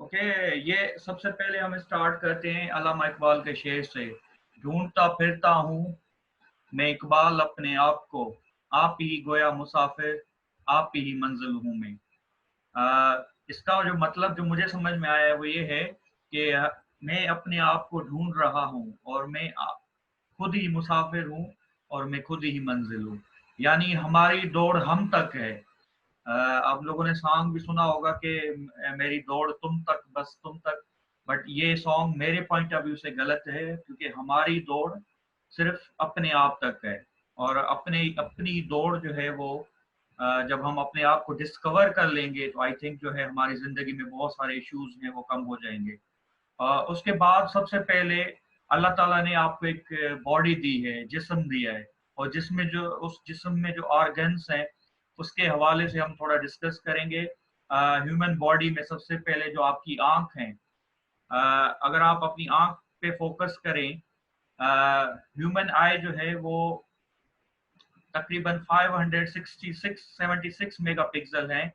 Okay, ये सबसे पहले हम स्टार्ट करते हैं अल्लामा इकबाल के शेर से। ढूंढता फिरता हूँ मैं इकबाल अपने आप को, आप ही गोया मुसाफिर, आप ही मंजिल हूँ मैं। इसका जो मतलब जो मुझे समझ में आया है वो ये है कि मैं अपने आप को ढूंढ रहा हूँ और मैं खुद ही मुसाफिर हूँ और मैं खुद ही मंजिल हूँ। यानी हमारी दौड़ हम तक है। आप लोगों ने सॉन्ग भी सुना होगा कि मेरी दौड़ तुम तक बस तुम तक। बट ये सॉन्ग मेरे पॉइंट ऑफ व्यू से गलत है, क्योंकि हमारी दौड़ सिर्फ अपने आप तक है। और अपने अपनी दौड़ जो है वो जब हम अपने आप को डिस्कवर कर लेंगे तो आई थिंक जो है हमारी जिंदगी में बहुत सारे इश्यूज हैं वो कम हो जाएंगे। उसके बाद सबसे पहले अल्लाह ताला ने आपको एक बॉडी दी है, जिस्म दिया है। और जिसमें जो उस जिस्म में जो ऑर्गन्स हैं उसके हवाले से हम थोड़ा डिस्कस करेंगे। ह्यूमन बॉडी में सबसे पहले जो आपकी आंख है, अगर आप अपनी आंख पे फोकस करें, ह्यूमन आई जो है वो तकरीबन 576 मेगापिक्सल है।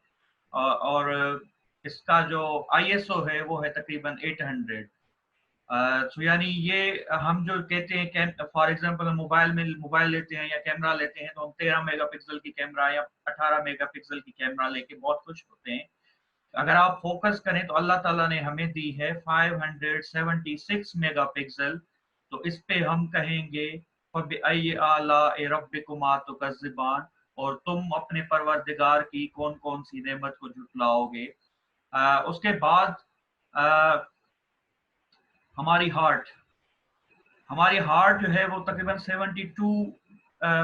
और इसका जो आईएसओ है वो है तकरीबन 800। तो यानी ये हम जो कहते हैं, फॉर एग्जांपल हम मोबाइल लेते हैं या कैमरा लेते हैं तो हम 13 मेगापिक्सल की कैमरा या 18 मेगापिक्सल की कैमरा लेके बहुत खुश होते हैं। अगर आप फोकस करें तो अल्लाह ताला ने हमें दी है 576 मेगापिक्सल। तो इस पे हम कहेंगे फबिअय्यि आलाइ रब्बिकुमा तुकज़्ज़िबान, और तुम अपने परवरदिगार की कौन कौन सी नेमत को झुटलाओगे। उसके बाद आ, हमारी हार्ट जो है वो तकरीबन 72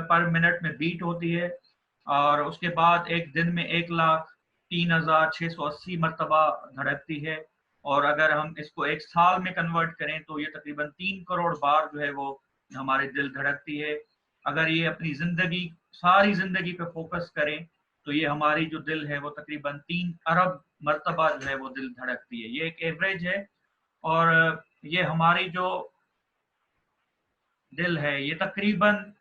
पर मिनट में बीट होती है। और उसके बाद एक दिन में 1,03,680 मरतबा धड़कती है। और अगर हम इसको एक साल में कन्वर्ट करें तो ये तकरीबन 3 करोड़ बार जो है वो हमारे दिल धड़कती है। अगर ये अपनी जिंदगी सारी जिंदगी पे फोकस करें तो ये हमारी जो दिल है वो तकरीबन 3 अरब मरतबा जो है वो दिल धड़कती है। ये एक एवरेज है। और ये हमारी जो दिल है ये तकरीबन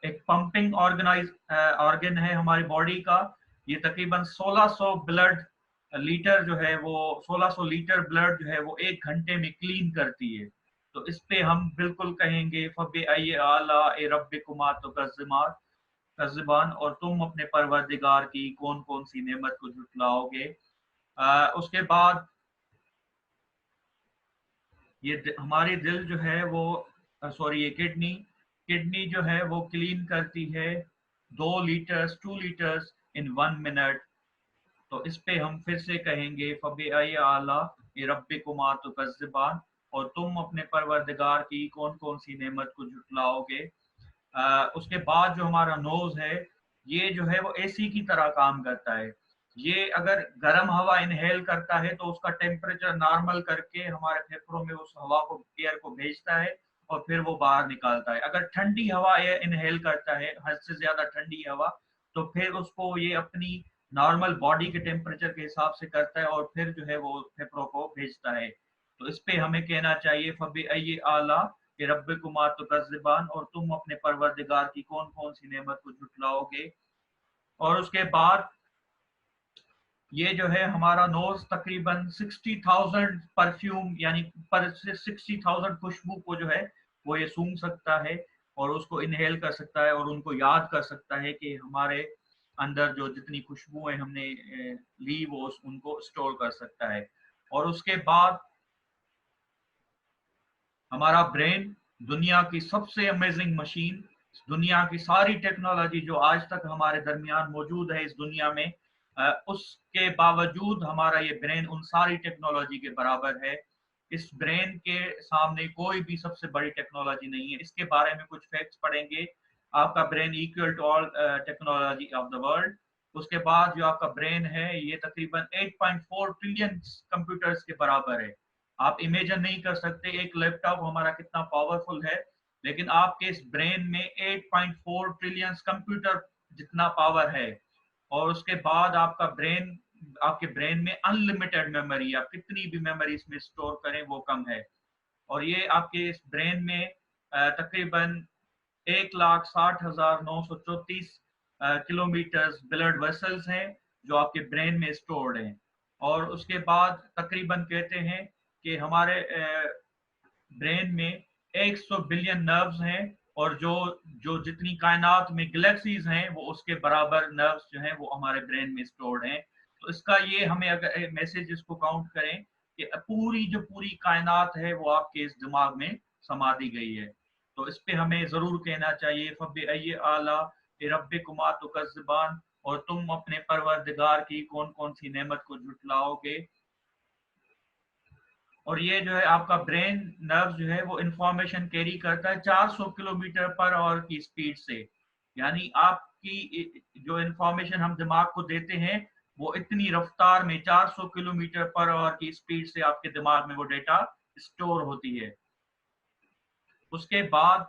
एक पंपिंग ऑर्गन है हमारी बॉडी का। ये तकरीबन 1600 ब्लड लीटर जो है वो 1600 लीटर ब्लड जो है वो 1 घंटे में क्लीन करती है। तो इस पे हम बिल्कुल कहेंगे फबिअय्यि आलाइ रब्बिकुमा तुकज़्ज़िबान, और तुम अपने परवरदिगार की कौन कौन सी नेमत को झुटलाओगे। उसके बाद ये हमारी दिल जो है वो सॉरी ये किडनी जो है वो क्लीन करती है 2 लीटर्स इन 1 मिनट। तो इस पे हम फिर से कहेंगे फबिअय्यि आलाइ रब्बिकुमा तुकज़्ज़िबान, और तुम अपने परवरदिगार की कौन कौन सी नेमत को झुटलाओगे। उसके बाद जो हमारा नोज है ये जो है वो एसी की तरह काम करता है। ये अगर गर्म हवा इनहेल करता है तो उसका टेम्परेचर नॉर्मल करके हमारे फेफड़ों में उस हवा को एयर को भेजता है और फिर वो बाहर निकालता है। अगर ठंडी हवा एयर इनहेल करता है, हद से ज्यादा ठंडी हवा, तो फिर उसको ये अपनी नॉर्मल बॉडी के टेम्परेचर के हिसाब से करता है और फिर जो है वो फेफड़ों को भेजता है। तो इस पे हमें कहना चाहिए फबिअय्यि आला कि रब्बिकुमा तुकज़्ज़िबान, और तुम अपने परवरदिगार की कौन कौन सी नेमत को झुटलाओगे। और उसके बाद ये जो है हमारा नोज तकरीबन 60,000 परफ्यूम यानी पर 60,000 खुशबू को जो है वो ये सूंघ सकता है और उसको इनहेल कर सकता है और उनको याद कर सकता है कि हमारे अंदर जो जितनी खुशबुएं हमने ली वो उनको स्टोर कर सकता है। और उसके बाद हमारा ब्रेन दुनिया की सबसे अमेजिंग मशीन, दुनिया की सारी टेक्नोलॉजी जो आज तक हमारे दरमियान मौजूद है इस दुनिया में, उसके बावजूद हमारा ये ब्रेन उन सारी टेक्नोलॉजी के बराबर है। इस ब्रेन के सामने कोई भी सबसे बड़ी टेक्नोलॉजी नहीं है। इसके बारे में कुछ फैक्ट्स पढ़ेंगे। आपका brain equal to all technology of the world. उसके बाद जो आपका ब्रेन है ये तकरीबन 8.4 ट्रिलियन कंप्यूटर्स के बराबर है। आप इमेजिन नहीं कर सकते एक लैपटॉप हमारा कितना पावरफुल है, लेकिन आपके इस ब्रेन में 8.4 ट्रिलियन कंप्यूटर जितना पावर है। और उसके बाद आपके ब्रेन में अनलिमिटेड मेमोरी, आप कितनी भी मेमोरी इसमें स्टोर करें वो कम है। और ये आपके इस ब्रेन में तकरीबन 1,60,934 किलोमीटर ब्लड वेसल्स हैं जो आपके ब्रेन में स्टोर्ड हैं। और उसके बाद तकरीबन कहते हैं कि हमारे ब्रेन में 100 बिलियन नर्व्स हैं, और जो जो जितनी कायनात में गैलेक्सीज हैं वो उसके बराबर नर्व्स जो हैं वो हमारे ब्रेन में स्टोर्ड हैं। तो इसका ये हमें अगर मैसेज इसको काउंट करें कि पूरी जो पूरी कायनात है वो आपके इस दिमाग में समा दी गई है। तो इस पे हमें जरूर कहना चाहिए फबअय्यि आला रब्बिकुमा तुकज़्ज़िबान, और तुम अपने परवरदिगार की कौन कौन सी नेमत को झुटलाओगे। और ये जो है आपका ब्रेन नर्व जो है वो इंफॉर्मेशन कैरी करता है 400 किलोमीटर पर आवर की स्पीड से। यानी आपकी जो इंफॉर्मेशन हम दिमाग को देते हैं वो इतनी रफ्तार में 400 किलोमीटर पर आवर की स्पीड से आपके दिमाग में वो डेटा स्टोर होती है। उसके बाद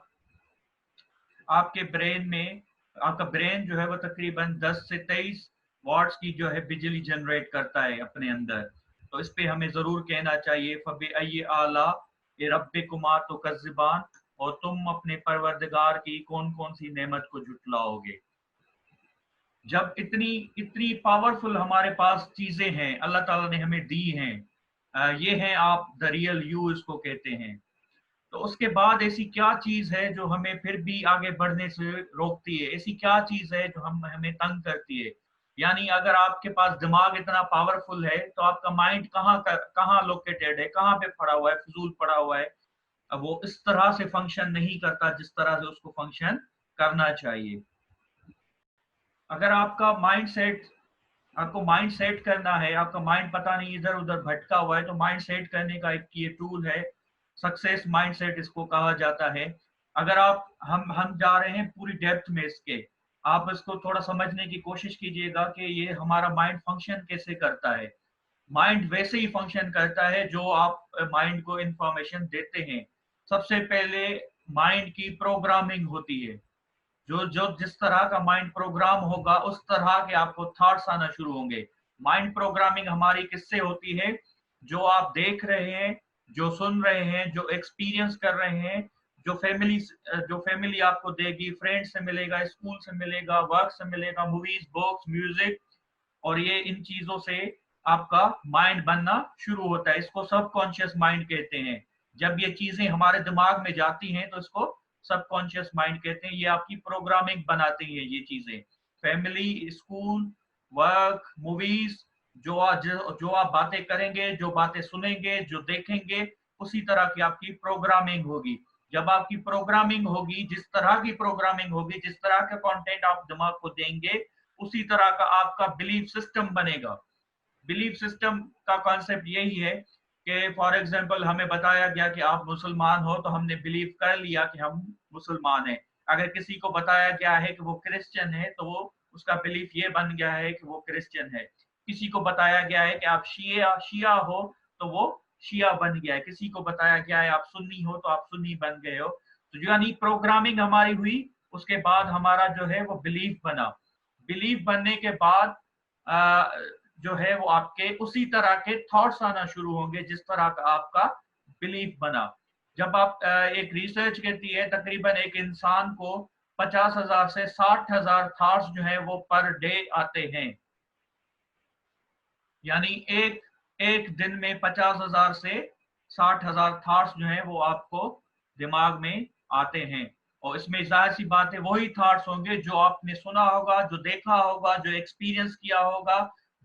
आपके ब्रेन में आपका ब्रेन जो है वो तकरीबन 10 से 23 वॉट्स की जो है बिजली जनरेट करता है अपने अंदर। तो इस पे हमें जरूर कहना चाहिए फबअय्यि आला रब्बिकुमा तुकज़्ज़िबान, और तुम अपने परवरदिगार की कौन कौन सी नेमत को झुटलाओगे। जब इतनी इतनी पावरफुल हमारे पास चीजें हैं अल्लाह ताला ने हमें दी हैं, ये हैं आप द रियल यू इसको कहते हैं। तो उसके बाद ऐसी क्या चीज है जो हमें फिर भी आगे बढ़ने से रोकती है? ऐसी क्या चीज है जो हमें तंग करती है? यानी अगर आपके पास दिमाग इतना पावरफुल है तो आपका माइंड कहाँ लोकेटेड है, कहाँ पे पड़ा हुआ है, फिजूल पड़ा हुआ है। अब वो इस तरह से फंक्शन नहीं करता जिस तरह से उसको फंक्शन करना चाहिए। अगर आपका माइंड सेट आपको माइंड सेट करना है, आपका माइंड पता नहीं इधर उधर भटका हुआ है, तो माइंड सेट करने का एक ये टूल है, सक्सेस माइंड सेट इसको कहा जाता है। अगर आप हम जा रहे हैं पूरी डेप्थ में इसके, आप इसको थोड़ा समझने की कोशिश कीजिएगा कि ये हमारा माइंड फंक्शन कैसे करता है। माइंड वैसे ही फंक्शन करता है जो आप माइंड को इंफॉर्मेशन देते हैं। सबसे पहले माइंड की प्रोग्रामिंग होती है। जो जो जिस तरह का माइंड प्रोग्राम होगा उस तरह के आपको थॉट्स आना शुरू होंगे। माइंड प्रोग्रामिंग हमारी किससे होती है? जो आप देख रहे हैं, जो सुन रहे हैं, जो एक्सपीरियंस कर रहे हैं, जो फैमिली आपको देगी, फ्रेंड्स से मिलेगा, स्कूल से मिलेगा, वर्क से मिलेगा, मूवीज, बुक्स, म्यूजिक, और ये इन चीजों से आपका माइंड बनना शुरू होता है। इसको सबकॉन्शियस माइंड कहते हैं। जब ये चीजें हमारे दिमाग में जाती हैं तो इसको सबकॉन्शियस माइंड कहते हैं। ये आपकी प्रोग्रामिंग बनाती है ये चीजें। फैमिली, स्कूल, वर्क, मूवीज, जो आप बातें करेंगे, जो बातें सुनेंगे, जो देखेंगे, उसी तरह की आपकी प्रोग्रामिंग होगी। जब आपकी प्रोग्रामिंग होगी, जिस तरह की प्रोग्रामिंग होगी, जिस तरह का कंटेंट आप दिमाग को देंगे, उसी तरह का आपका बिलीफ सिस्टम बनेगा। बिलीफ सिस्टम का कॉन्सेप्ट यही है कि फॉर एग्जांपल हमें बताया गया कि आप मुसलमान हो तो हमने बिलीव कर लिया कि हम मुसलमान हैं। अगर किसी को बताया गया है कि वो क्रिश्चियन है तो वो उसका बिलीफ ये बन गया है कि वो क्रिश्चियन है। किसी को बताया गया है कि आप शिया शिया हो तो वो शिया बन गया है। किसी को बताया गया है आप सुन्नी हो तो आप सुन्नी बन गए हो। तो यानी प्रोग्रामिंग हमारी हुई, उसके बाद हमारा जो है वो बिलीफ बना। बिलीफ बनने के बाद जो है वो आपके उसी तरह के थॉट्स आना शुरू होंगे जिस तरह का आपका बिलीफ बना। जब आप एक रिसर्च कहती है तकरीबन एक इंसान को 50,000 से 60,000 थॉट्स जो है वो पर डे आते हैं। यानी एक एक दिन में 50,000 से 60,000 थॉट्स जो है वो आपको दिमाग में आते हैं। और इसमें जाहिर सी बात है वही थॉट्स होंगे जो आपने सुना होगा, जो देखा होगा, जो एक्सपीरियंस किया होगा,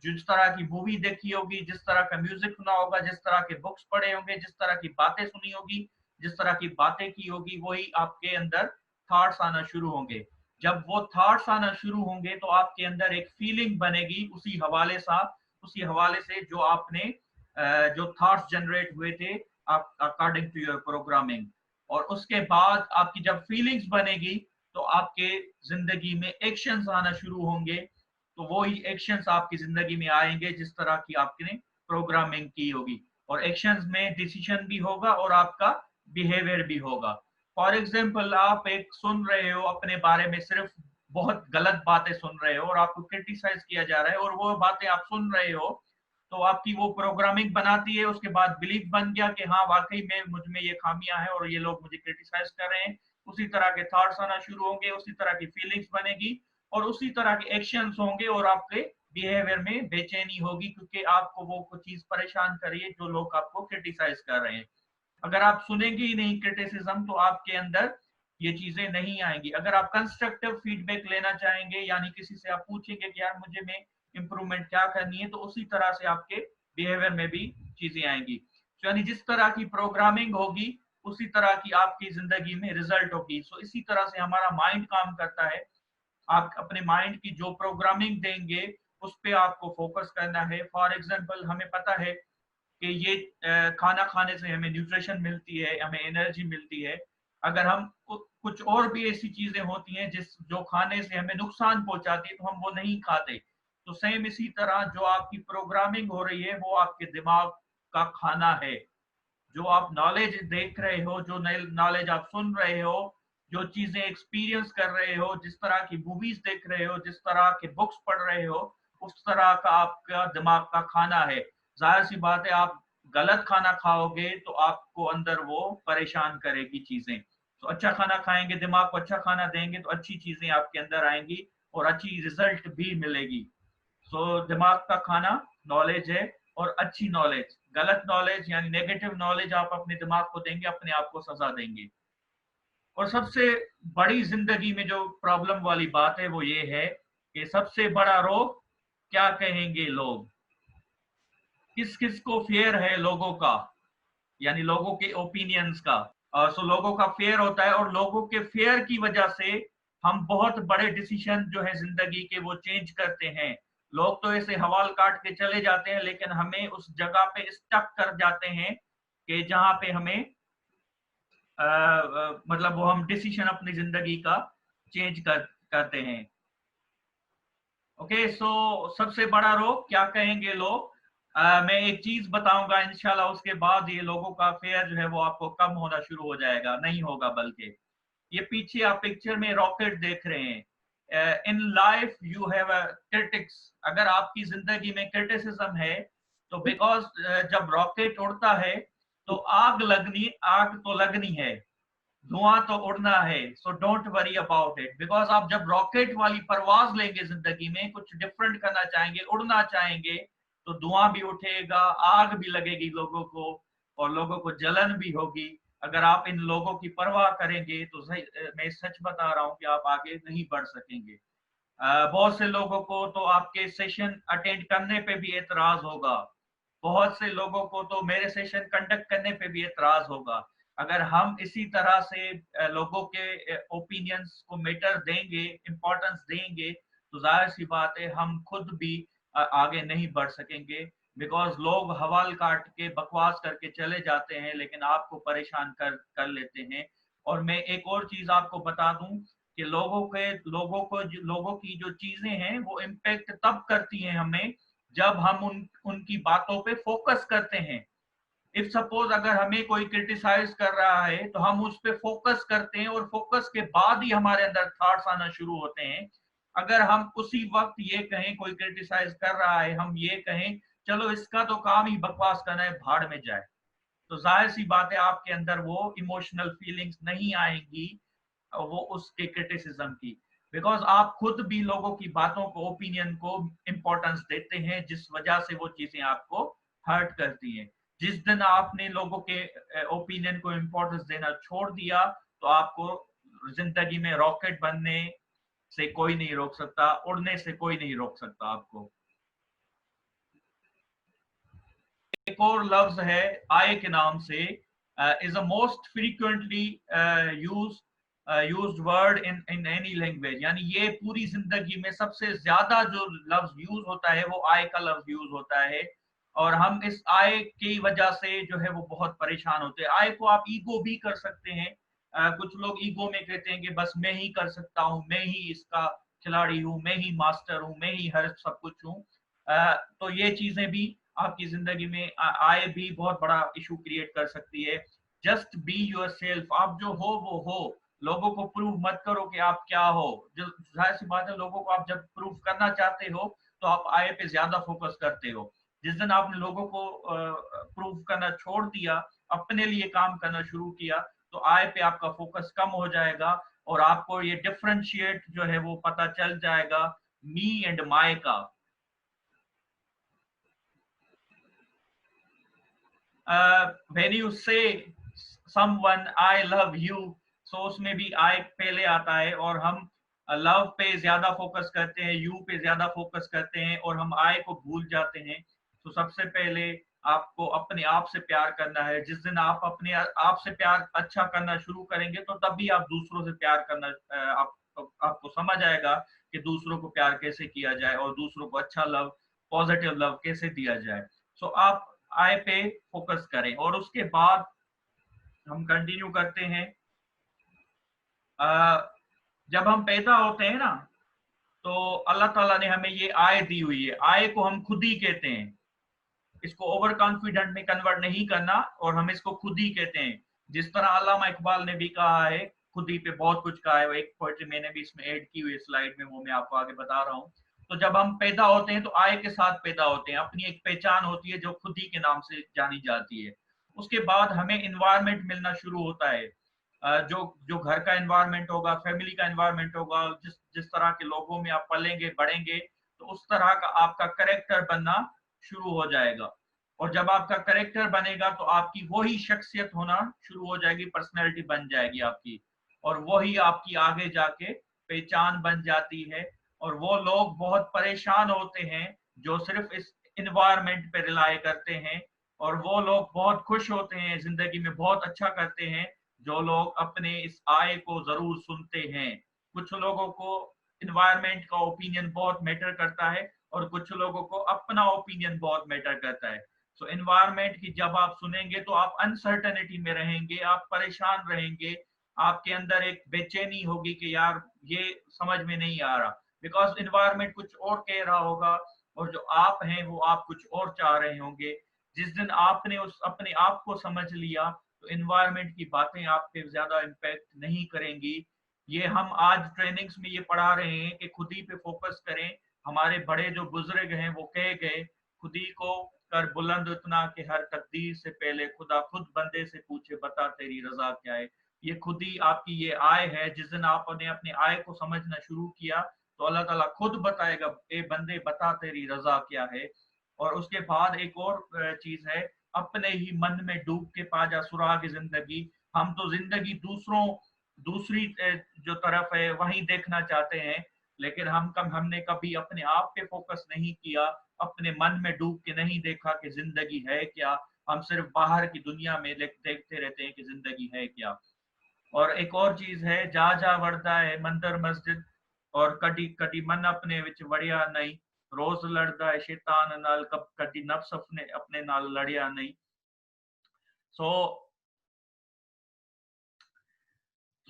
जिस तरह की मूवी देखी होगी, जिस तरह का म्यूजिक सुना होगा, जिस तरह के बुक्स पढ़े होंगे, जिस तरह की बातें सुनी होगी, जिस तरह की बातें की होगी, वही आपके अंदर थॉट्स आना शुरू होंगे। जब वो थॉट्स आना शुरू होंगे तो आपके अंदर एक फीलिंग बनेगी उसी हवाले से जो आपने जो थॉट्स जनरेट हुए थे आप अकॉर्डिंग टू योर प्रोग्रामिंग। और उसके बाद आपकी जब फीलिंग्स बनेगी तो आपके जिंदगी में एक्शंस आना शुरू होंगे। तो वो ही एक्शंस आपकी जिंदगी में आएंगे जिस तरह की आपने प्रोग्रामिंग की होगी। और एक्शंस में डिसीजन भी होगा और आपका बिहेवियर भी होगा। फॉर एग्जाम्पल आप एक सुन रहे हो अपने बारे में, सिर्फ बहुत गलत बातें सुन रहे हो और आपको क्रिटिसाइज किया जा रहा है, और वो बातें आप सुन रहे हो तो आपकी वो प्रोग्रामिंग बनाती है। उसके बाद बिलीफ बन गया कि हाँ वाकई में मुझ में ये खामियां हैं और ये लोग मुझे क्रिटिसाइज कर रहे हैं। उसी तरह के थॉट्स आना शुरू होंगे, उसी तरह की फीलिंग्स बनेगी और उसी तरह के एक्शंस होंगे और आपके बिहेवियर में बेचैनी होगी, क्योंकि आपको वो कुछ चीज परेशान कर रही है जो लोग आपको क्रिटिसाइज कर रहे हैं। अगर आप सुनेंगे ही नहीं क्रिटिसिज्म, तो आपके अंदर ये चीजें नहीं आएंगी। अगर आप कंस्ट्रक्टिव फीडबैक लेना चाहेंगे, यानी किसी से आप पूछेंगे कि यार मुझे में इम्प्रूवमेंट क्या करनी है, तो उसी तरह से आपके बिहेवियर में भी चीजें आएंगी। यानी जिस तरह की प्रोग्रामिंग होगी उसी तरह की आपकी जिंदगी में रिजल्ट होगी। सो इसी तरह से हमारा माइंड काम करता है। आप अपने माइंड की जो प्रोग्रामिंग देंगे उस पर आपको फोकस करना है। फॉर एग्जाम्पल, हमें पता है कि ये खाना खाने से हमें न्यूट्रिशन मिलती है, हमें एनर्जी मिलती है। अगर हम कुछ और भी ऐसी चीजें होती हैं जो खाने से हमें नुकसान पहुंचाती है, तो हम वो नहीं खाते। तो सेम इसी तरह जो आपकी प्रोग्रामिंग हो रही है वो आपके दिमाग का खाना है। जो आप नॉलेज देख रहे हो, जो नॉलेज आप सुन रहे हो, जो चीजें एक्सपीरियंस कर रहे हो, जिस तरह की मूवीज देख रहे हो, जिस तरह के बुक्स पढ़ रहे हो, उस तरह का आपका दिमाग का खाना है। जाहिर सी बात है, आप गलत खाना खाओगे तो आपको अंदर वो परेशान करेगी चीजें। तो अच्छा खाना खाएंगे, दिमाग को अच्छा खाना देंगे, तो अच्छी चीजें आपके अंदर आएंगी और अच्छी रिजल्ट भी मिलेगी। सो दिमाग का खाना नॉलेज है, और अच्छी नॉलेज। गलत नॉलेज यानी नेगेटिव नॉलेज आप अपने दिमाग को देंगे, अपने आप को सजा देंगे। और सबसे बड़ी जिंदगी में जो प्रॉब्लम वाली बात है वो ये है कि सबसे बड़ा रोग क्या कहेंगे लोग। किस किस को फेयर है लोगों का, यानी लोगों के ओपिनियंस का। सो लोगों का फेयर होता है, और लोगों के फेयर की वजह से हम बहुत बड़े डिसीजन जो है जिंदगी के वो चेंज करते हैं। लोग तो ऐसे हवाल काट के चले जाते हैं, लेकिन हमें उस जगह पे स्टक कर जाते हैं कि जहां पे हमें मतलब वो हम डिसीजन अपनी जिंदगी का चेंज करते हैं। ओके, सो सबसे बड़ा रोग क्या कहेंगे लोग। मैं एक चीज बताऊंगा, इंशाल्लाह उसके बाद ये लोगों का फेयर जो है वो आपको कम होना शुरू हो जाएगा, नहीं होगा बल्कि। ये पीछे आप पिक्चर में रॉकेट देख रहे हैं। In life you have critics. अगर आपकी जिंदगी में क्रिटिसिज्म है, तो बिकॉज जब रॉकेट उड़ता है तो आग तो लगनी है, धुआं तो उड़ना है। So don't worry about it, because आप जब रॉकेट वाली परवाज लेंगे, जिंदगी में कुछ डिफरेंट करना चाहेंगे, उड़ना चाहेंगे, तो धुआं भी उठेगा, आग भी लगेगी लोगों को, और लोगों को जलन भी होगी। अगर आप इन लोगों की परवाह करेंगे तो मैं सच बता रहा हूं कि आप आगे नहीं बढ़ सकेंगे। बहुत से लोगों को तो आपके सेशन अटेंड करने पे भी एतराज होगा। बहुत से लोगों को तो मेरे सेशन कंडक्ट करने पे भी एतराज होगा। अगर हम इसी तरह से लोगों के ओपिनियंस को मैटर देंगे, इंपॉर्टेंस देंगे, तो जाहिर सी बात है हम खुद भी आगे नहीं बढ़ सकेंगे। बिकॉज लोग हवाल काट के बकवास करके चले जाते हैं, लेकिन आपको परेशान कर लेते हैं। और मैं एक और चीज आपको बता दूं कि लोगों की जो चीजें हैं वो इम्पेक्ट तब करती हैं हमें, जब हम उनकी बातों पे फोकस करते हैं। इफ सपोज अगर हमें कोई क्रिटिसाइज कर रहा है, तो हम उस पर फोकस करते हैं, और फोकस के बाद ही हमारे अंदर थॉट्स आना शुरू होते हैं। अगर हम उसी वक्त ये कहें, कोई क्रिटिसाइज कर रहा है, हम ये कहें चलो इसका तो काम ही बकवास करना है, भाड़ में जाए, तो जाहिर सी बात है आपके अंदर वो इमोशनल फीलिंग्स नहीं आएंगी, वो उसके क्रिटिसिज्म की। बिकॉज आप खुद भी लोगों की बातों को, ओपिनियन को इंपॉर्टेंस देते हैं, जिस वजह से वो चीजें आपको हर्ट करती हैं। जिस दिन आपने लोगों के ओपिनियन को इंपॉर्टेंस देना छोड़ दिया, तो आपको जिंदगी में रॉकेट बनने से कोई नहीं रोक सकता, उड़ने से कोई नहीं रोक सकता आपको। एक और लफ्ज है आई के नाम से, is a most frequently used word in any language. यानी ये पूरी जिंदगी में सबसे ज्यादा जो लफ्ज यूज होता है वो आई का लफ्ज यूज होता है। और हम इस आई की वजह से जो है वो बहुत परेशान होते हैं। आई को आप ईगो भी कर सकते हैं। कुछ लोग ईगो में कहते हैं कि बस मैं ही कर सकता हूँ, मैं ही इसका खिलाड़ी हूँ, मैं ही मास्टर हूँ, मैं ही हर सब कुछ हूँ। तो ये चीजें भी आपकी जिंदगी में आए भी बहुत बड़ा इशू क्रिएट कर सकती है। जस्ट बी योर सेल्फ, आप जो हो वो हो। लोगों को प्रूव मत करो कि आप क्या हो। जो जाहिर सी बात है, लोगों को आप जब प्रूव करना चाहते हो तो आप आए पे ज्यादा फोकस करते हो। जिस दिन आपने लोगों को प्रूव करना छोड़ दिया, अपने लिए काम करना शुरू किया, तो आय पे आपका फोकस कम हो जाएगा, और आपको ये डिफरेंशिएट जो है वो पता चल जाएगा मी एंड माई का। व्हेन यू से समवन आई लव यू, सो उसमें भी आई पहले आता है, और हम लव पे ज्यादा फोकस करते हैं, यू पे ज्यादा फोकस करते हैं, और हम आई को भूल जाते हैं। तो सबसे पहले आपको अपने आप से प्यार करना है। जिस दिन आप अपने आप से प्यार अच्छा करना शुरू करेंगे, तो तभी आप दूसरों से प्यार करना आपको समझ आएगा कि दूसरों को प्यार कैसे किया जाए और दूसरों को अच्छा लव, पॉजिटिव लव कैसे दिया जाए। सो आप आई पे फोकस करें, और उसके बाद हम कंटिन्यू करते हैं। जब हम पैदा होते हैं ना, तो अल्लाह ताला ने हमें ये आय दी हुई है। आय को हम खुद ही कहते हैं, इसको ओवर कॉन्फिडेंट में कन्वर्ट नहीं करना, और हम इसको खुद ही कहते हैं। जिस तरह अल्लामा इकबाल ने भी कहा है, खुद ही पे बहुत कुछ कहा है। एक पोएट्री मैंने भी इसमें ऐड की हुई है स्लाइड में, वो मैं आपको आगे बता रहा हूँ। तो जब हम पैदा होते हैं, तो आय के साथ पैदा होते हैं, अपनी एक पहचान होती है जो खुद ही के नाम से जानी जाती है। उसके बाद हमें इन्वायरमेंट मिलना शुरू होता है। जो जो घर का एनवायरनमेंट होगा, फैमिली का एनवायरनमेंट होगा, जिस जिस तरह के लोगों में आप पलेंगे बढ़ेंगे, तो उस तरह का आपका करेक्टर बनना शुरू हो जाएगा। और जब आपका करेक्टर बनेगा, तो आपकी वही शख्सियत होना शुरू हो जाएगी, पर्सनैलिटी बन जाएगी आपकी, और वही आपकी आगे जाके पहचान बन जाती है। और वो लोग बहुत परेशान होते हैं जो सिर्फ इस इन्वायरमेंट पे रिलाय करते हैं, और वो लोग बहुत खुश होते हैं, जिंदगी में बहुत अच्छा करते हैं जो लोग अपने इस आय को जरूर सुनते हैं। कुछ लोगों को इन्वायरमेंट का ओपिनियन बहुत मैटर करता है, और कुछ लोगों को अपना ओपिनियन बहुत मैटर करता है। सो एनवायरनमेंट की जब आप सुनेंगे, तो आप अनसर्टेनिटी में रहेंगे, आप परेशान रहेंगे, आपके अंदर एक बेचैनी होगी कि यार ये समझ में नहीं आ रहा, बिकॉज एनवायरनमेंट कुछ और कह रहा होगा, और जो आप हैं वो आप कुछ और चाह रहे होंगे। जिस दिन आपने उस अपने आप को समझ लिया, तो एनवायरनमेंट की बातें आप पे ज्यादा इम्पैक्ट नहीं करेंगी। ये हम आज ट्रेनिंग्स में ये पढ़ा रहे हैं कि खुद ही पे फोकस करें। हमारे बड़े जो बुजुर्ग हैं वो कह गए, खुद ही को कर बुलंद इतना कि हर तकदीर से पहले खुदा खुद बंदे से पूछे बता तेरी रजा क्या है। ये खुद ही आपकी ये आय है। जिस दिन आपने अपने आय को समझना शुरू किया, तो अल्लाह ताला खुद बताएगा, ए बंदे बता तेरी रजा क्या है। और उसके बाद एक और चीज है, अपने ही मन में डूब के पा जा सुराग जिंदगी। हम तो जिंदगी दूसरी जो तरफ है वही देखना चाहते हैं, लेकिन हमने कभी अपने आप पे फोकस नहीं किया, अपने मन में डूब के नहीं देखा कि जिंदगी है क्या। हम सिर्फ बाहर की दुनिया में देखते रहते हैं कि जिंदगी है क्या। और एक और चीज है, जा जा वरदा है मंदिर मस्जिद, और कटी कटी मन अपने विच वड़िया नहीं, रोज लड़दा है शैतान नाल, कब कटी नफ्स अपने अपने नाल लड़िया नहीं। सो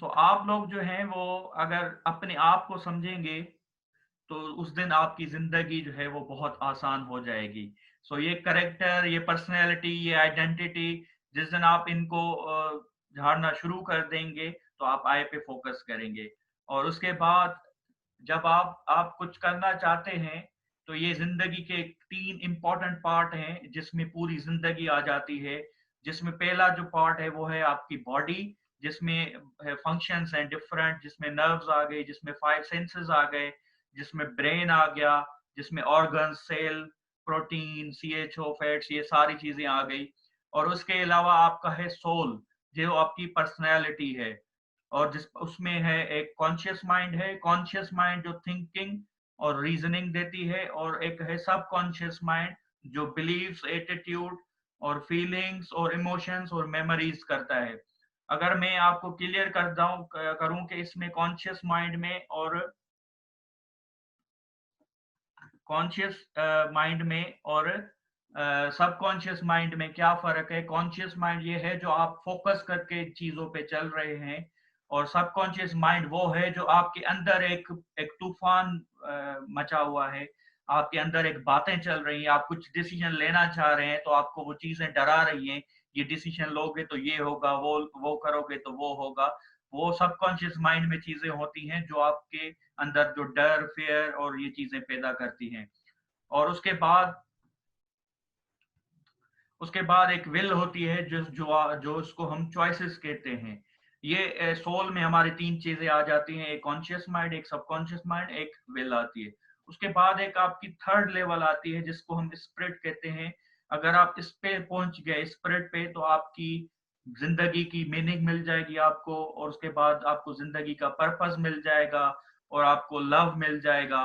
सो आप लोग जो हैं वो अगर अपने आप को समझेंगे, तो उस दिन आपकी जिंदगी जो है वो बहुत आसान हो जाएगी। सो ये करेक्टर, ये पर्सनैलिटी, ये आइडेंटिटी, जिस दिन आप इनको झाड़ना शुरू कर देंगे, तो आप आय पे फोकस करेंगे। और उसके बाद जब आप कुछ करना चाहते हैं, तो ये जिंदगी के 3 इंपॉर्टेंट पार्ट हैं जिसमें पूरी जिंदगी आ जाती है। जिसमें पहला जो पार्ट है वो है आपकी बॉडी, जिसमें फंक्शंस हैं डिफरेंट, जिसमें नर्व्स आ गए, जिसमें 5 सेंसेस आ गए, जिसमें ब्रेन आ गया, जिसमें organ, cell, protein, CHO, fats, ये सारी चीजें आ गई। और उसके अलावा आपका है सोल, जो आपकी पर्सनैलिटी है। और जिस उसमें है एक कॉन्शियस माइंड है, कॉन्शियस माइंड जो थिंकिंग और रीजनिंग देती है, और एक है सब कॉन्शियस माइंड जो बिलीव्स, एटीट्यूड और फीलिंग्स और इमोशंस और मेमोरीज करता है। अगर मैं आपको क्लियर करूं कि इसमें कॉन्शियस माइंड में और कॉन्शियस माइंड में और सबकॉन्शियस माइंड में क्या फर्क है। कॉन्शियस माइंड ये है जो आप फोकस करके चीजों पे चल रहे हैं, और सबकॉन्शियस माइंड वो है जो आपके अंदर एक एक तूफान मचा हुआ है, आपके अंदर एक बातें चल रही हैं, आप कुछ डिसीजन लेना चाह रहे हैं, तो आपको वो चीजें डरा रही हैं, ये डिसीजन लोगे तो ये होगा, वो करोगे तो वो होगा। वो सबकॉन्शियस माइंड में चीजें होती हैं जो आपके अंदर जो डर, फियर और ये चीजें पैदा करती हैं। और उसके बाद एक विल होती है जो उसको हम चॉइसेस कहते हैं। ये सोल में हमारी 3 चीजें आ जाती हैं, एक कॉन्शियस माइंड, एक सबकॉन्शियस माइंड, एक विल आती है। उसके बाद एक आपकी थर्ड लेवल आती है जिसको हम स्पिरिट कहते हैं, अगर आप इस पे पहुंच गए स्पिरिट पे, तो आपकी जिंदगी की मीनिंग मिल जाएगी आपको, और उसके बाद आपको जिंदगी का पर्पस मिल जाएगा, और आपको लव मिल जाएगा।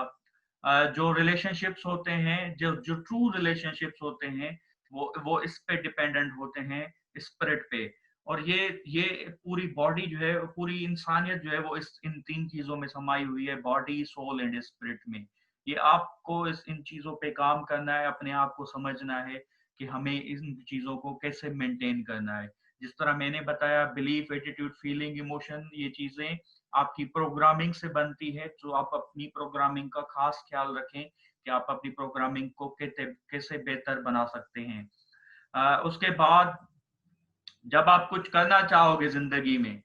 जो रिलेशनशिप्स होते हैं, जो जो ट्रू रिलेशनशिप्स होते हैं, वो इस पे डिपेंडेंट होते हैं, स्पिरिट पे। और ये पूरी बॉडी जो है, पूरी इंसानियत जो है, वो इस इन तीन चीजों में समाई हुई है, बॉडी, सोल एंड स्पिरिट में। ये आपको इन चीजों पे काम करना है, अपने आप को समझना है कि हमें इन चीजों को कैसे मेंटेन करना है। जिस तरह मैंने बताया, बिलीफ, एटीट्यूड, फीलिंग, इमोशन, ये चीजें आपकी प्रोग्रामिंग से बनती है। तो आप अपनी प्रोग्रामिंग का खास ख्याल रखें कि आप अपनी प्रोग्रामिंग को कैसे बेहतर बना सकते हैं। उसके बाद जब आप कुछ करना चाहोगे जिंदगी में,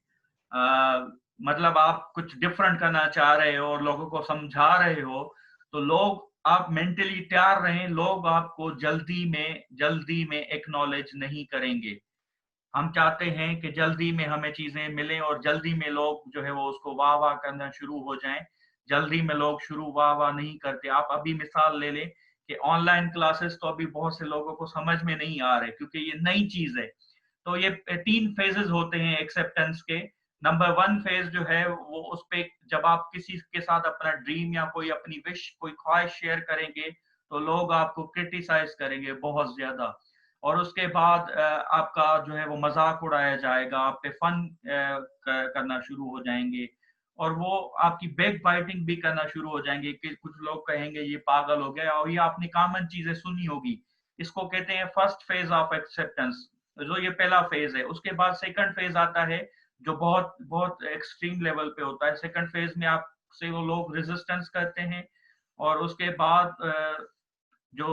मतलब आप कुछ डिफरेंट करना चाह रहे हो और लोगों को समझा रहे हो, तो लोग, आप मेंटली तैयार रहें, लोग आपको जल्दी में एक्नॉलेज नहीं करेंगे। हम चाहते हैं कि जल्दी में हमें चीजें मिलें, और जल्दी में लोग जो है वो उसको वाह वाह करना शुरू हो जाएं। जल्दी में लोग शुरू वाह वाह नहीं करते। आप अभी मिसाल ले लें कि ऑनलाइन क्लासेस तो अभी बहुत से लोगों को समझ में नहीं आ रहे, क्योंकि ये नई चीज है। तो ये 3 फेजेस होते हैं एक्सेप्टेंस के। नंबर 1 फेज जो है वो उस पे, जब आप किसी के साथ अपना ड्रीम या कोई अपनी विश, कोई ख्वाहिश शेयर करेंगे, तो लोग आपको क्रिटिसाइज करेंगे बहुत ज्यादा। और उसके बाद आपका जो है वो मजाक उड़ाया जाएगा, आप पे फन करना शुरू हो जाएंगे, और वो आपकी बैक बाइटिंग भी करना शुरू हो जाएंगे कि कुछ लोग कहेंगे ये पागल हो गया। और ये आपने कॉमन चीजें सुनी होगी। इसको कहते हैं फर्स्ट फेज ऑफ एक्सेप्टेंस, जो ये पहला फेज है। उसके बाद सेकंड फेज आता है, जो बहुत बहुत एक्सट्रीम लेवल पे होता है। सेकंड फेज में आपसे वो लोग रेजिस्टेंस करते हैं, और उसके बाद जो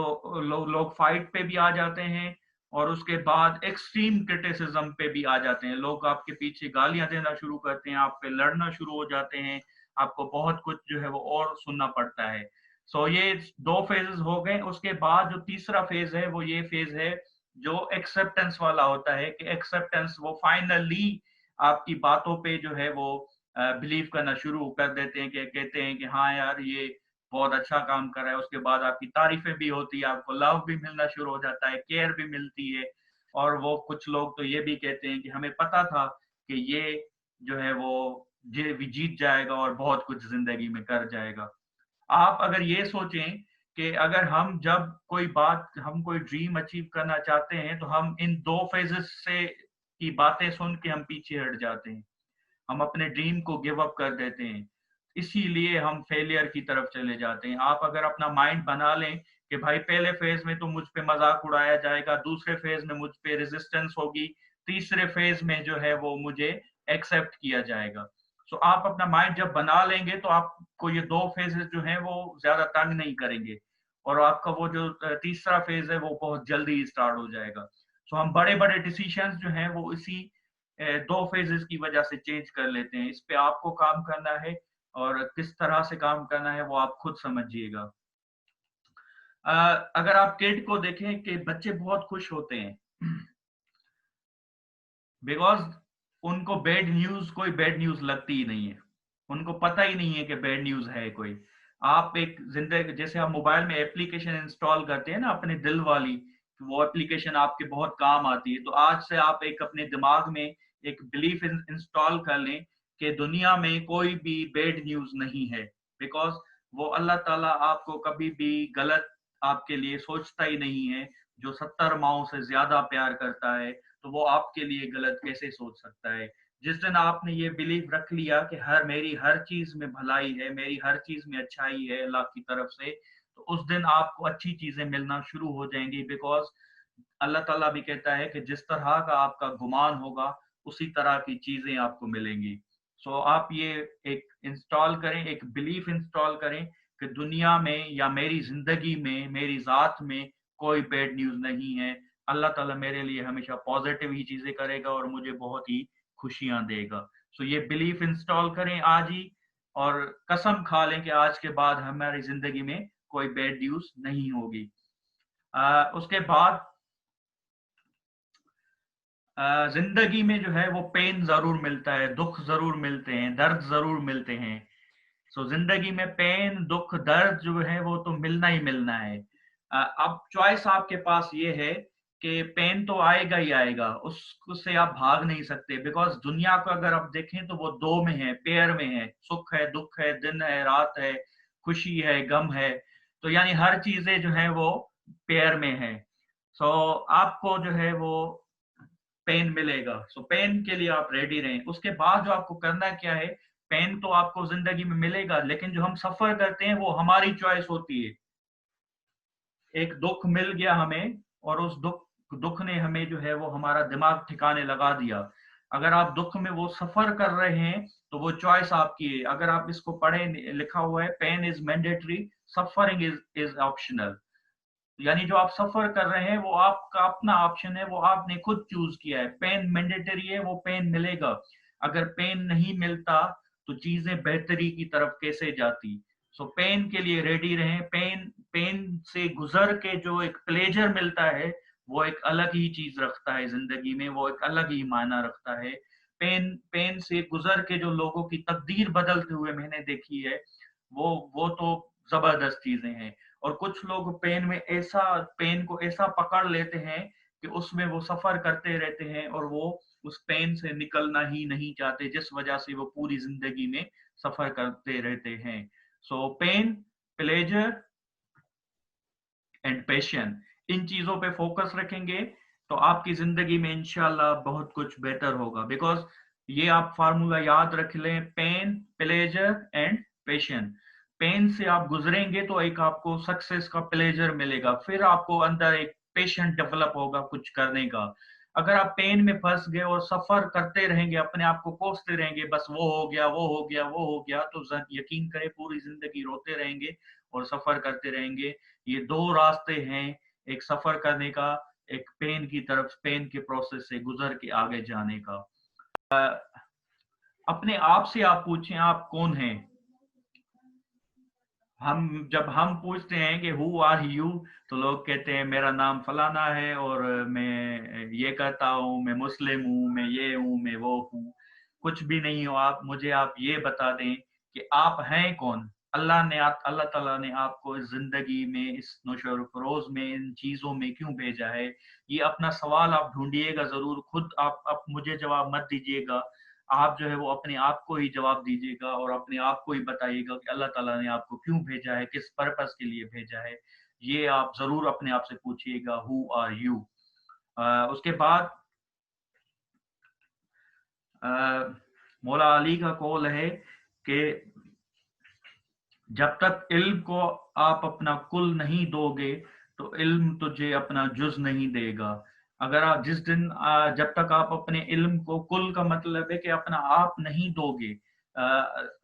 लोग फाइट पे भी आ जाते हैं, और उसके बाद एक्सट्रीम क्रिटिसिज्म पे भी आ जाते हैं। लोग आपके पीछे गालियां देना शुरू करते हैं, आप पे लड़ना शुरू हो जाते हैं, आपको बहुत कुछ जो है वो और सुनना पड़ता है। सो ये 2 फेजेस हो गए। उसके बाद जो तीसरा फेज है, वो ये फेज है जो एक्सेप्टेंस वाला होता है, कि एक्सेप्टेंस, वो फाइनली आपकी बातों पे जो है वो बिलीव करना शुरू कर देते हैं, कि कहते हैं कि हाँ यार, ये बहुत अच्छा काम कर रहा है। उसके बाद आपकी तारीफें भी होती है, आपको लव भी मिलना शुरू हो जाता है, केयर भी मिलती है। और वो कुछ लोग तो ये भी कहते हैं कि हमें पता था कि ये जो है वो जीत जाएगा और बहुत कुछ जिंदगी में कर जाएगा। आप अगर ये सोचें कि अगर हम कोई ड्रीम अचीव करना चाहते हैं, तो हम इन 2 फेजेस से की बातें सुन के हम पीछे हट जाते हैं, हम अपने ड्रीम को गिव अप कर देते हैं, इसीलिए हम फेलियर की तरफ चले जाते हैं। आप अगर अपना माइंड बना लें कि भाई पहले फेज में तो मुझ पे मजाक उड़ाया जाएगा, दूसरे फेज में मुझ पे रेजिस्टेंस होगी, तीसरे फेज में जो है वो मुझे एक्सेप्ट किया जाएगा। सो आप अपना माइंड जब बना लेंगे, तो आपको ये 2 फेजेस जो हैं वो ज्यादा तंग नहीं करेंगे, और आपका वो जो तीसरा फेज है वो बहुत जल्दी स्टार्ट हो जाएगा। सो हम बड़े बड़े डिसीजंस जो हैं वो इसी 2 फेजेस की वजह से चेंज कर लेते हैं। इस पे आपको काम करना है, और किस तरह से काम करना है वो आप खुद समझिएगा। अगर आप किड को देखें कि बच्चे बहुत खुश होते हैं, बिकॉज उनको कोई बैड न्यूज लगती ही नहीं है। उनको पता ही नहीं है कि बैड न्यूज है कोई। आप एक जिंदगी, जैसे हम मोबाइल में एप्लीकेशन इंस्टॉल करते हैं ना अपने दिल वाली, वो एप्लीकेशन आपके बहुत काम आती है। तो आज से आप एक अपने दिमाग में एक बिलीफ इंस्टॉल कर लें कि दुनिया में कोई भी बैड न्यूज नहीं है, बिकॉज वो अल्लाह ताला आपको कभी भी गलत आपके लिए सोचता ही नहीं है। जो 70 माओं से ज्यादा प्यार करता है, तो वो आपके लिए गलत कैसे सोच सकता है। जिस दिन आपने ये बिलीव रख लिया कि मेरी हर चीज में भलाई है, मेरी हर चीज में अच्छाई है अल्लाह की तरफ से, तो उस दिन आपको अच्छी चीजें मिलना शुरू हो जाएंगी। बिकॉज अल्लाह ताला भी कहता है कि जिस तरह का आपका गुमान होगा, उसी तरह की चीजें आपको मिलेंगी। सो आप ये एक इंस्टॉल करें, एक बिलीफ इंस्टॉल करें कि दुनिया में या मेरी जिंदगी में, मेरी जात में कोई बैड न्यूज नहीं है। अल्लाह ताला मेरे लिए हमेशा पॉजिटिव ही चीजें करेगा, और मुझे बहुत ही खुशियां देगा। सो ये बिलीफ इंस्टॉल करें आज ही, और कसम खा लें कि आज के बाद हमारी जिंदगी में कोई बैड न्यूज नहीं होगी। उसके बाद जिंदगी में जो है वो पेन जरूर मिलता है, दुख जरूर मिलते हैं, दर्द जरूर मिलते हैं। सो जिंदगी में पेन, दुख, दर्द जो है वो तो मिलना ही मिलना है। अब चॉइस आपके पास ये है कि पेन तो आएगा ही आएगा, उससे आप भाग नहीं सकते, बिकॉज दुनिया को अगर आप देखें तो वो दो में है, पेयर में है, सुख है, दुख है, दिन है, रात है, खुशी है, गम है, तो यानी हर चीजें जो है वो पेयर में है। सो आपको जो है वो पेन मिलेगा, सो पेन के लिए आप रेडी रहें। उसके बाद जो आपको करना क्या है, पेन तो आपको जिंदगी में मिलेगा, लेकिन जो हम सफर करते हैं वो हमारी चॉइस होती है। एक दुख मिल गया हमें, और उस दुख दुख ने हमें जो है वो हमारा दिमाग ठिकाने लगा दिया। अगर आप दुख में वो सफर कर रहे हैं तो वो चॉइस आपकी है। अगर आप इसको पढ़ें, लिखा हुआ है pain is mandatory, suffering is optional. यानी जो आप सफर कर रहे हैं वो आपका अपना ऑप्शन है, वो आपने खुद चूज किया है। पेन मैंडेटरी है, वो पेन मिलेगा। अगर पेन नहीं मिलता तो चीजें बेहतरी की तरफ कैसे जाती। सो पेन के लिए रेडी रहें। पेन पेन से गुजर के जो एक प्लेजर मिलता है वो एक अलग ही चीज रखता है जिंदगी में, वो एक अलग ही मायना रखता है। पेन पेन से गुजर के जो लोगों की तकदीर बदलते हुए मैंने देखी है, वो तो जबरदस्त चीजें हैं। और कुछ लोग पेन को ऐसा पकड़ लेते हैं कि उसमें वो सफर करते रहते हैं और वो उस पेन से निकलना ही नहीं चाहते, जिस वजह से वो पूरी जिंदगी में सफर करते रहते हैं। सो पेन, प्लेजर एंड पैशन, इन चीजों पे फोकस रखेंगे तो आपकी जिंदगी में इंशाल्लाह बहुत कुछ बेहतर होगा। बिकॉज ये आप फार्मूला याद रख लें, pain, pleasure and passion. Pain से आप गुजरेंगे तो एक आपको सक्सेस का प्लेजर मिलेगा, फिर आपको अंदर एक पेशेंट डेवलप होगा कुछ करने का। अगर आप पेन में फंस गए और सफर करते रहेंगे, अपने आप को कोसते रहेंगे, बस वो हो गया, वो हो गया, वो हो गया, तो यकीन करें पूरी जिंदगी रोते रहेंगे और सफर करते रहेंगे। ये दो रास्ते हैं एक सफर करने का, एक पेन की तरफ, पेन के प्रोसेस से गुजर के आगे जाने का। अपने आप से आप पूछें आप कौन हैं। जब हम पूछते हैं कि हु आर यू, तो लोग कहते हैं मेरा नाम फलाना है और मैं ये करता हूँ, मैं मुस्लिम हूँ, मैं ये हूँ, मैं वो हूँ। कुछ भी नहीं हो आप, मुझे आप ये बता दें कि आप हैं कौन। अल्लाह ताला ने आपको इस जिंदगी में, इस नौशो फरोज में, इन चीजों में क्यों भेजा है। ये अपना सवाल आप ढूंढिएगा जरूर, खुद आप मुझे जवाब मत दीजिएगा। आप जो है वो अपने आप को ही जवाब दीजिएगा और अपने आप को ही बताइएगा कि अल्लाह ताला ने आपको क्यों भेजा है, किस पर्पस के लिए भेजा है। ये आप जरूर अपने आप से पूछिएगा, हु आर यू। उसके बाद मौला अली का कौल है कि जब तक इल्म को आप अपना कुल नहीं दोगे तो इल्म तुझे अपना जुज नहीं देगा। अगर आप जिस दिन जब तक आप अपने इल्म को, कुल का मतलब है कि अपना आप नहीं दोगे,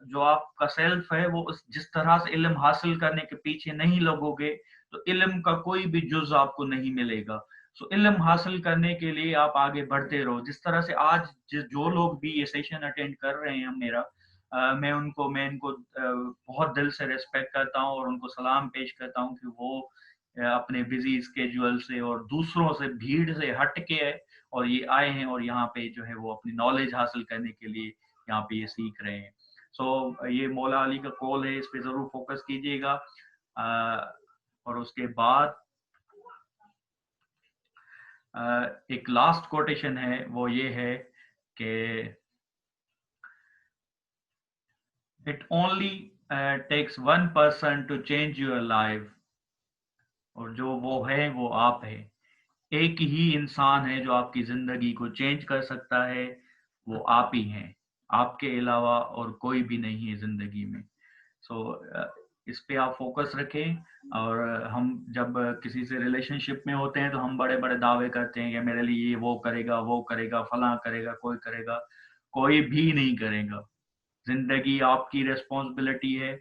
जो आपका सेल्फ है वो जिस तरह से इल्म हासिल करने के पीछे नहीं लगोगे, तो इल्म का कोई भी जुज आपको नहीं मिलेगा। सो इल्म हासिल करने के लिए आप आगे बढ़ते रहो। जिस तरह से आज जो लोग भी ये सेशन अटेंड कर रहे हैं मेरा, मैं इनको बहुत दिल से रिस्पेक्ट करता हूँ और उनको सलाम पेश करता हूँ कि वो अपने बिजी स्केड्यूल से और दूसरों से, भीड़ से हट के और ये आए हैं और यहाँ पे जो है वो अपनी नॉलेज हासिल करने के लिए यहाँ पे ये सीख रहे हैं। सो ये मौला अली का कॉल है, इस पे जरूर फोकस कीजिएगा। और उसके बाद एक लास्ट कोटेशन है, वो ये है कि it only takes one person to change your life, और जो वो है वो आप है। एक ही इंसान है जो आपकी जिंदगी को चेंज कर सकता है, वो आप ही हैं। आपके अलावा और कोई भी नहीं है जिंदगी में। सो इस पे आप फोकस रखें। और हम जब किसी से रिलेशनशिप में होते हैं तो हम बड़े बड़े दावे करते हैं कि मेरे लिए वो करेगा, वो करेगा, फला करेगा, कोई करेगा। कोई भी नहीं करेगा। जिंदगी आपकी रिस्पॉन्सिबिलिटी है,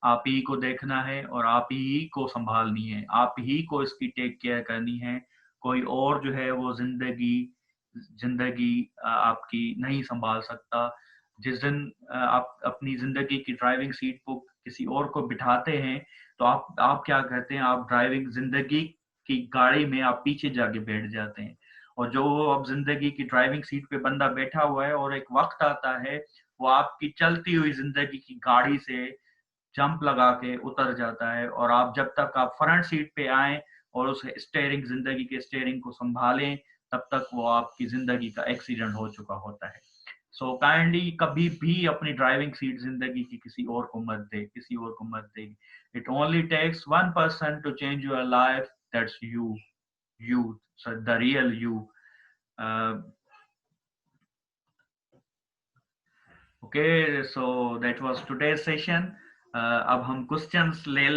आप ही को देखना है और आप ही को संभालनी है, आप ही को इसकी टेक केयर करनी है। कोई और जो है वो जिंदगी जिंदगी आपकी नहीं संभाल सकता। जिस दिन आप अपनी जिंदगी की ड्राइविंग सीट को किसी और को बिठाते हैं तो आप क्या करते हैं, आप ड्राइविंग जिंदगी की गाड़ी में आप पीछे जाके बैठ जाते हैं। और जो अब जिंदगी की ड्राइविंग सीट पे बंदा बैठा हुआ है और एक वक्त आता है वो आपकी चलती हुई जिंदगी की गाड़ी से जंप लगा के उतर जाता है, और आप जब तक आप फ्रंट सीट पे आए और उस स्टीयरिंग, जिंदगी के स्टीयरिंग को संभालें, तब तक वो आपकी जिंदगी का एक्सीडेंट हो चुका होता है। सो काइंडली कभी भी अपनी ड्राइविंग सीट जिंदगी की किसी और को मत दे, किसी और को मत दे। It only takes one person to change your life, that's you, so the real you. Okay, so that was today's session. अब हम क्वेश्चंस ले